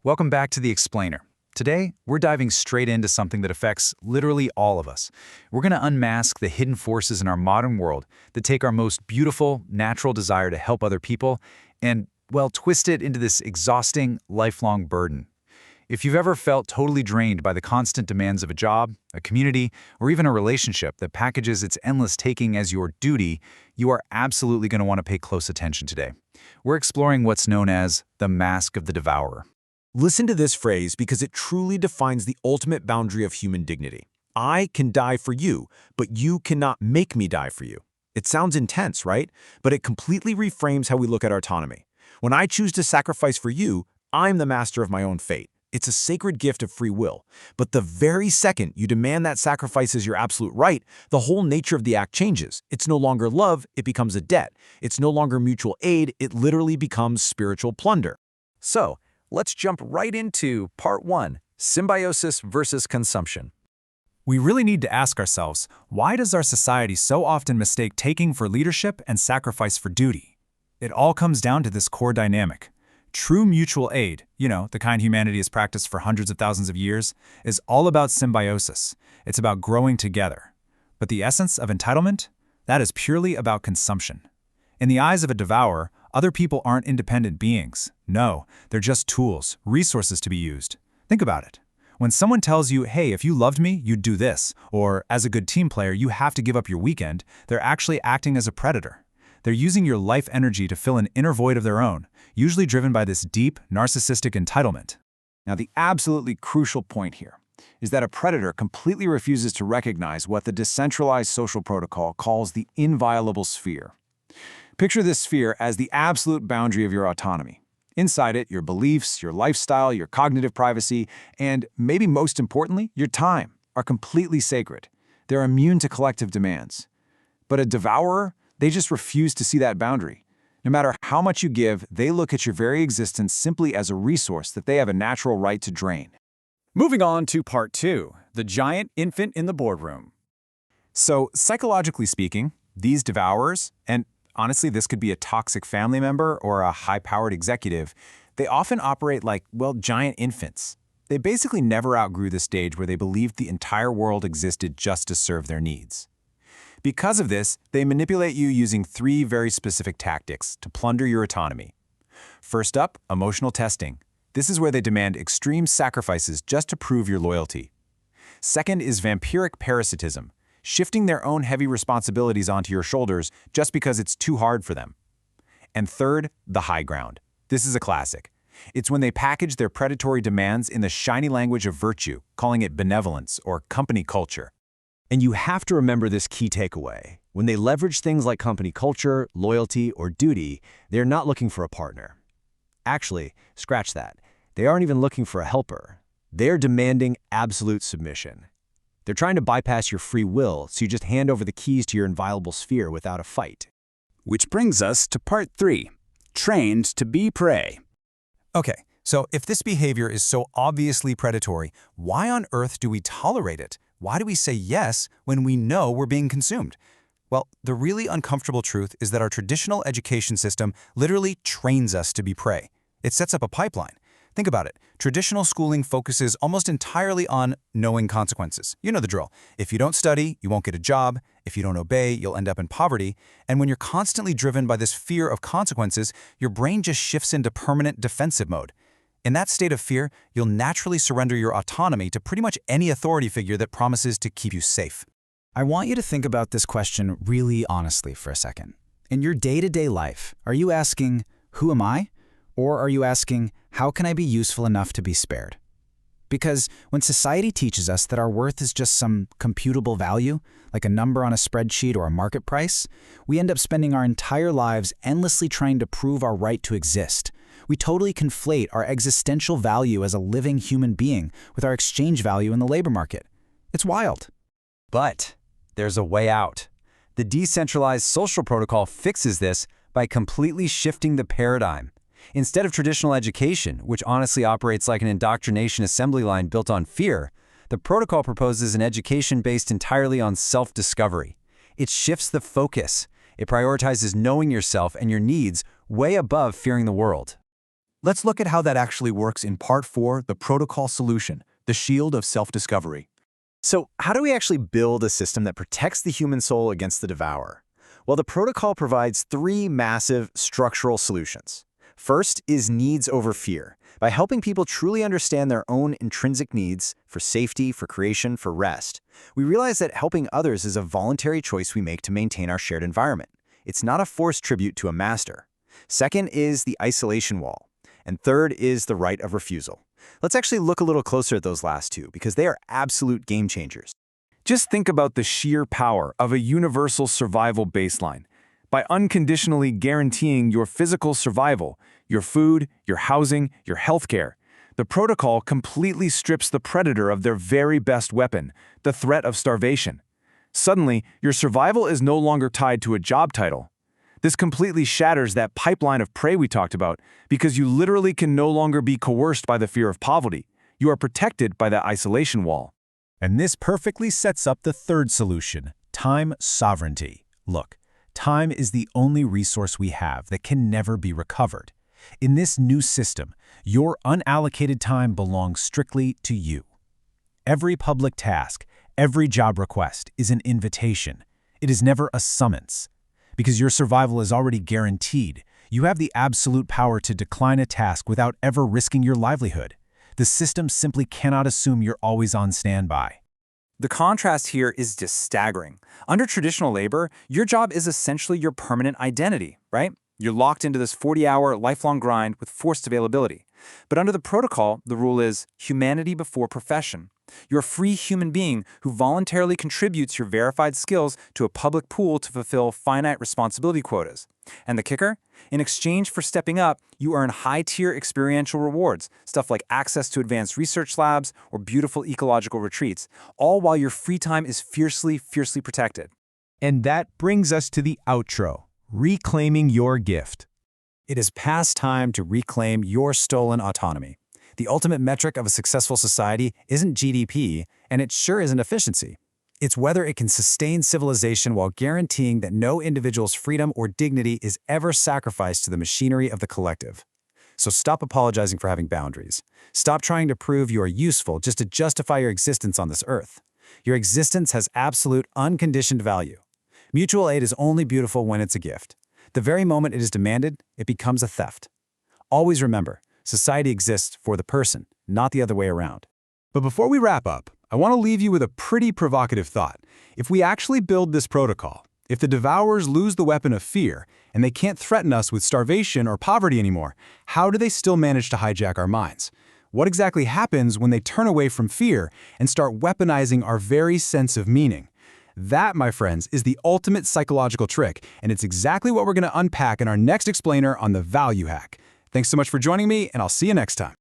Welcome back to The Explainer. Today, we're diving straight into something that affects literally all of us. We're going to unmask the hidden forces in our modern world that take our most beautiful, natural desire to help other people and, well, twist it into this exhausting, lifelong burden. If you've ever felt totally drained by the constant demands of a job, a community, or even a relationship that packages its endless taking as your duty, you are absolutely going to want to pay close attention today. We're exploring what's known as the mask of the Devourer. Listen to this phrase because it truly defines the ultimate boundary of human dignity. I can die for you, but you cannot make me die for you. It sounds intense, right? But it completely reframes how we look at autonomy. When I choose to sacrifice for you, I'm the master of my own fate. It's a sacred gift of free will. But the very second you demand that sacrifice is your absolute right, the whole nature of the act changes. It's no longer love, it becomes a debt. It's no longer mutual aid, it literally becomes spiritual plunder. So, let's jump right into Part 1, Symbiosis versus Consumption. We really need to ask ourselves, why does our society so often mistake taking for leadership and sacrifice for duty? It all comes down to this core dynamic. True mutual aid, the kind humanity has practiced for hundreds of thousands of years, is all about symbiosis. It's about growing together. But the essence of entitlement? That is purely about consumption. In the eyes of a devourer, other people aren't independent beings. No, they're just tools, resources to be used. Think about it. When someone tells you, hey, if you loved me, you'd do this, or as a good team player, you have to give up your weekend, they're actually acting as a predator. They're using your life energy to fill an inner void of their own, usually driven by this deep, narcissistic entitlement. Now, the absolutely crucial point here is that a predator completely refuses to recognize what the Decentralized Social Protocol calls the inviolable sphere. Picture this sphere as the absolute boundary of your autonomy. Inside it, your beliefs, your lifestyle, your cognitive privacy, and maybe most importantly, your time are completely sacred. They're immune to collective demands. But a devourer, they just refuse to see that boundary. No matter how much you give, they look at your very existence simply as a resource that they have a natural right to drain. Moving on to Part 2, the giant infant in the boardroom. So, psychologically speaking, these devourers, and honestly, this could be a toxic family member or a high-powered executive, they often operate like, giant infants. They basically never outgrew the stage where they believed the entire world existed just to serve their needs. Because of this, they manipulate you using 3 very specific tactics to plunder your autonomy. First up, emotional testing. This is where they demand extreme sacrifices just to prove your loyalty. Second is vampiric parasitism, shifting their own heavy responsibilities onto your shoulders just because it's too hard for them. And third, the high ground. This is a classic. It's when they package their predatory demands in the shiny language of virtue, calling it benevolence or company culture. And you have to remember this key takeaway. When they leverage things like company culture, loyalty, or duty, they're not looking for a partner. Actually, scratch that. They aren't even looking for a helper. They're demanding absolute submission. They're trying to bypass your free will, so you just hand over the keys to your inviolable sphere without a fight. Which brings us to Part 3, Trained to be Prey. Okay, so if this behavior is so obviously predatory, why on earth do we tolerate it? Why do we say yes when we know we're being consumed? Well, the really uncomfortable truth is that our traditional education system literally trains us to be prey. It sets up a pipeline. Think about it. Traditional schooling focuses almost entirely on knowing consequences. You know the drill. If you don't study, you won't get a job. If you don't obey, you'll end up in poverty. And when you're constantly driven by this fear of consequences, your brain just shifts into permanent defensive mode. In that state of fear, you'll naturally surrender your autonomy to pretty much any authority figure that promises to keep you safe. I want you to think about this question really honestly for a second. In your day-to-day life, are you asking, who am I? Or are you asking, how can I be useful enough to be spared? Because when society teaches us that our worth is just some computable value, like a number on a spreadsheet or a market price, we end up spending our entire lives endlessly trying to prove our right to exist. We totally conflate our existential value as a living human being with our exchange value in the labor market. It's wild. But there's a way out. The Decentralized Social Protocol fixes this by completely shifting the paradigm. Instead of traditional education, which honestly operates like an indoctrination assembly line built on fear, the protocol proposes an education based entirely on self-discovery. It shifts the focus. It prioritizes knowing yourself and your needs way above fearing the world. Let's look at how that actually works in Part 4, the protocol solution, the shield of self-discovery. So how do we actually build a system that protects the human soul against the Devourer? Well, the protocol provides three massive structural solutions. First is needs over fear, by helping people truly understand their own intrinsic needs for safety, for creation, for rest. We realize that helping others is a voluntary choice we make to maintain our shared environment. It's not a forced tribute to a master. Second is the isolation wall. And third is the right of refusal. Let's actually look a little closer at those last two, because they are absolute game changers. Just think about the sheer power of a universal survival baseline. By unconditionally guaranteeing your physical survival, your food, your housing, your healthcare, the protocol completely strips the predator of their very best weapon, the threat of starvation. Suddenly, your survival is no longer tied to a job title. This completely shatters that pipeline of prey we talked about, because you literally can no longer be coerced by the fear of poverty. You are protected by that isolation wall. And this perfectly sets up the third solution, time sovereignty. Look, time is the only resource we have that can never be recovered. In this new system, your unallocated time belongs strictly to you. Every public task, every job request is an invitation. It is never a summons. Because your survival is already guaranteed, you have the absolute power to decline a task without ever risking your livelihood. The system simply cannot assume you're always on standby. The contrast here is just staggering. Under traditional labor, your job is essentially your permanent identity, right? You're locked into this 40-hour, lifelong grind with forced availability. But under the protocol, the rule is humanity before profession. You're a free human being who voluntarily contributes your verified skills to a public pool to fulfill finite responsibility quotas. And the kicker? In exchange for stepping up, you earn high-tier experiential rewards, stuff like access to advanced research labs or beautiful ecological retreats, all while your free time is fiercely, fiercely protected. And that brings us to the outro, reclaiming your gift. It is past time to reclaim your stolen autonomy. The ultimate metric of a successful society isn't GDP, and it sure isn't efficiency. It's whether it can sustain civilization while guaranteeing that no individual's freedom or dignity is ever sacrificed to the machinery of the collective. So stop apologizing for having boundaries. Stop trying to prove you are useful just to justify your existence on this earth. Your existence has absolute, unconditioned value. Mutual aid is only beautiful when it's a gift. The very moment it is demanded, it becomes a theft. Always remember, society exists for the person, not the other way around. But before we wrap up, I want to leave you with a pretty provocative thought. If we actually build this protocol, if the Devourers lose the weapon of fear, and they can't threaten us with starvation or poverty anymore, how do they still manage to hijack our minds? What exactly happens when they turn away from fear and start weaponizing our very sense of meaning? That, my friends, is the ultimate psychological trick, and it's exactly what we're going to unpack in our next explainer on the value hack. Thanks so much for joining me, and I'll see you next time.